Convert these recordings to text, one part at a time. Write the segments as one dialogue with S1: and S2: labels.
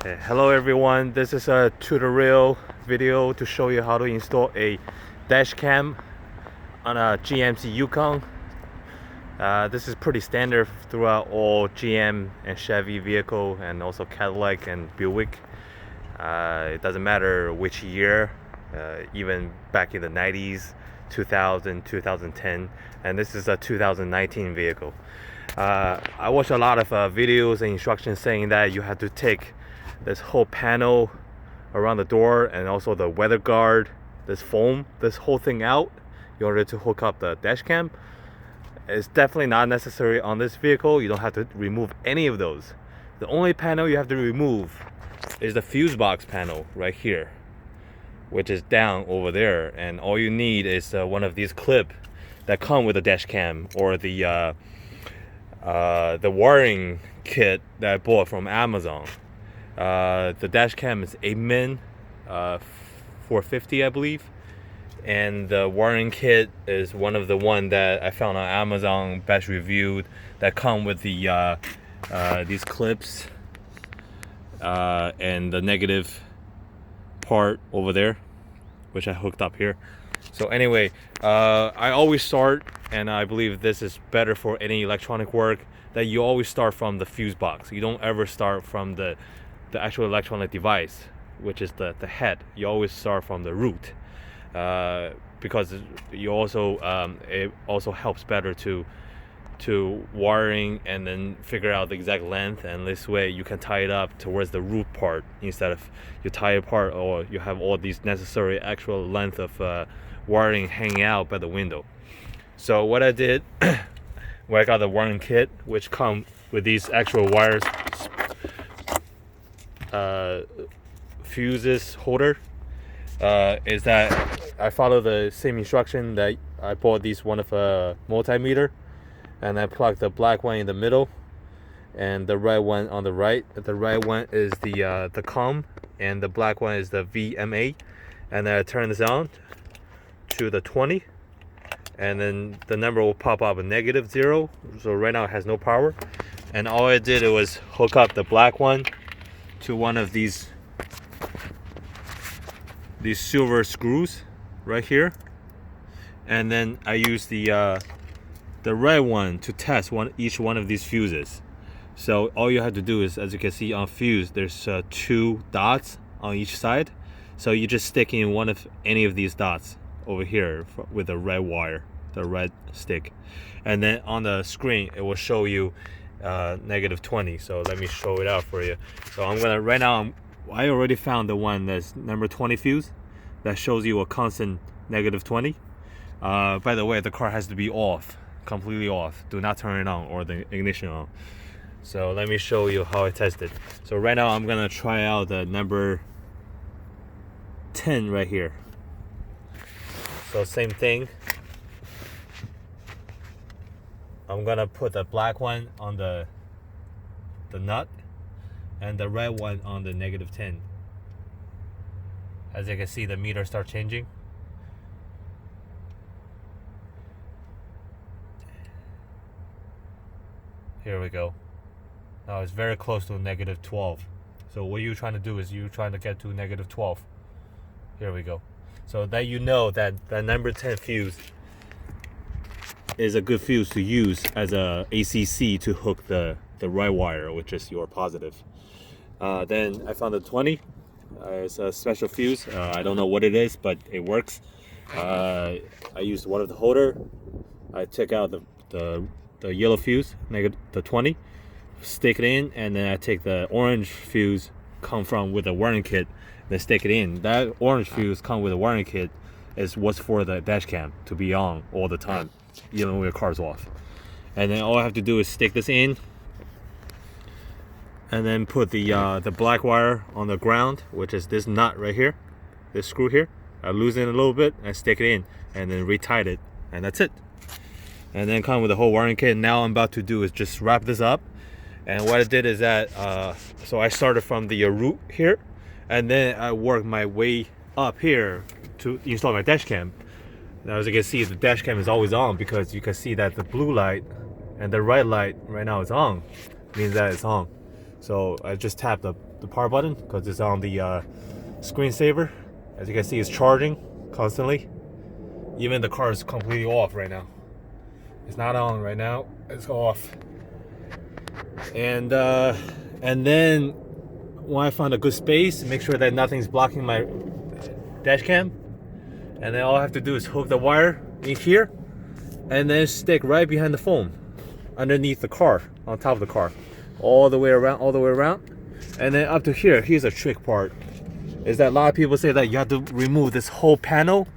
S1: Okay, hello everyone, this is a tutorial video to show you how to install a dash cam on a GMC Yukon. This is pretty standard throughout all GM and Chevy vehicle, and also Cadillac and Buick. It doesn't matter which year, even back in the 90s, 2000, 2010, and this is a 2019 vehicle. I watched a lot of videos and instructions saying that you have to take this whole panel around the door and also the weather guard, this foam, this whole thing out in order to hook up the dash cam. It's definitely not necessary on this vehicle. You don't have to remove any of those. The only panel you have to remove is the fuse box panel right here, which is down over there, and all you need is one of these clips that come with the dash cam, or the wiring kit that I bought from Amazon. The dash cam is 8mm, 450 I believe, and the wiring kit is one of the one that I found on Amazon, best reviewed, that come with the these clips and the negative part over there, which I hooked up here. So anyway, I always start, and I believe this is better for any electronic work, that you always start from the fuse box. You don't ever start from the actual electronic device, which is the head. You always start from the root, because you also it also helps better to wiring and then figure out the exact length, and this way you can tie it up towards the root part instead of you tie it apart, or you have all these necessary actual length of wiring hanging out by the window. So what I did, when I got the wiring kit, which come with these actual wires, fuses holder, is that I follow the same instruction that I bought these one of a multimeter, and I plug the black one in the middle and the red one on the right. The red one is the COM, and the black one is the VMA, and then I turn this on to the 20, and then the number will pop up a -0. So right now it has no power, and all I did was hook up the black one to one of these silver screws right here, and then I use the red one to test each one of these fuses. So all you have to do is, as you can see on fuse, there's 2 dots on each side, so you just stick in one of any of these dots over here with the red wire, the red stick, and then on the screen it will show you -20. So let me show it out for you. So I'm gonna, right now I already found the one that's number 20 fuse that shows you a constant -20. By the way, the car has to be off, completely off. Do not turn it on or the ignition on. So let me show you how I test it. So right now I'm gonna try out the number 10 right here. So same thing, I'm gonna put the black one on the nut and the red one on the -10. As you can see, the meter start changing. Here we go. Now it's very close to -12. So what you're trying to do is you're trying to get to -12. Here we go. So that you know that the number 10 fuse is a good fuse to use as a ACC to hook the right wire, which is your positive. Then I found the 20. It's a special fuse. I don't know what it is, but it works. I used one of the holder. I took out the yellow fuse, the 20, stick it in, and then I take the orange fuse, come from with a wiring kit, then stick it in. That orange fuse come with a wiring kit is what's for the dash cam to be on all the time, even when your car's off. And then all I have to do is stick this in, and then put the black wire on the ground, which is this nut right here, this screw here. I loosen it a little bit and stick it in, and then retie it, and that's it. And then come with the whole wiring kit. Now I'm about to do is just wrap this up. And what I did is that so I started from the root here, and then I worked my way up here to install my dash cam. Now as you can see, the dash cam is always on, because you can see that the blue light and the red light right now is on, means that it's on. So I just tapped the power button because it's on the screensaver. As you can see, it's charging constantly. Even the car is completely off right now. It's not on right now, it's off. And then when I find a good space, make sure that nothing's blocking my dash cam, and then all I have to do is hook the wire in here and then stick right behind the foam underneath the car, on top of the car, all the way around, and then up to here. Here's a trick part, is that a lot of people say that you have to remove this whole panel,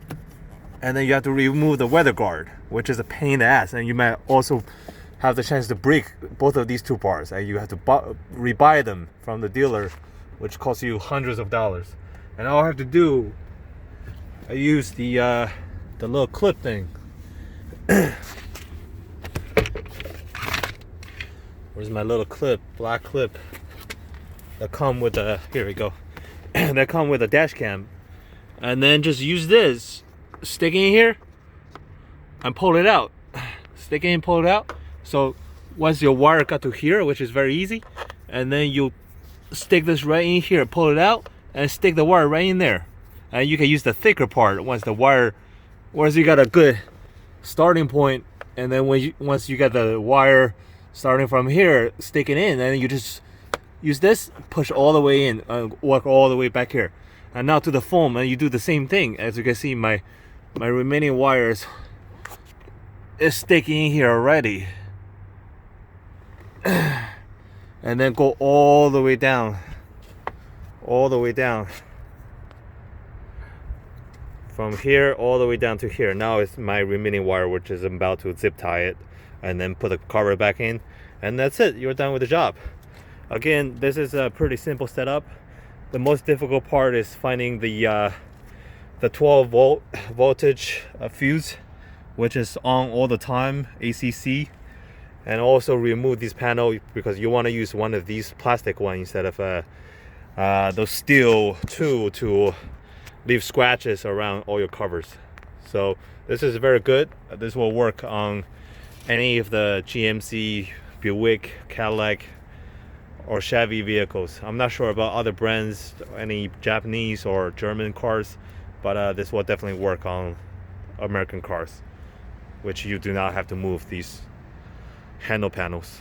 S1: and then you have to remove the weather guard, which is a pain in the ass, and you might also have the chance to break both of these two parts, and you have to rebuy them from the dealer, which costs you hundreds of dollars. And all I have to do, I use the little clip thing. Where's my little clip, black clip that come with the, here we go, that come with a dash cam, and then just use this, stick it in here and pull it out, stick it in, pull it out. So once your wire got to here, which is very easy, and then you stick this right in here, pull it out, and stick the wire right in there. And you can use the thicker part once you got a good starting point, and then once you got the wire starting from here, stick it in, and you just use this, push all the way in, work all the way back here. And now to the foam, and you do the same thing. As you can see, my remaining wires is sticking in here already. And then go all the way down, from here all the way down to here. Now it's my remaining wire, which is about to zip tie it and then put the cover back in, and that's it. You're done with the job. Again, this is a pretty simple setup. The most difficult part is finding the 12 voltage fuse, which is on all the time, ACC. And also remove this panel, because you want to use one of these plastic ones instead of those steel to leave scratches around all your covers. So this is very good. This will work on any of the GMC, Buick, Cadillac, or Chevy vehicles. I'm not sure about other brands, any Japanese or German cars, but this will definitely work on American cars, which you do not have to move these handle panels.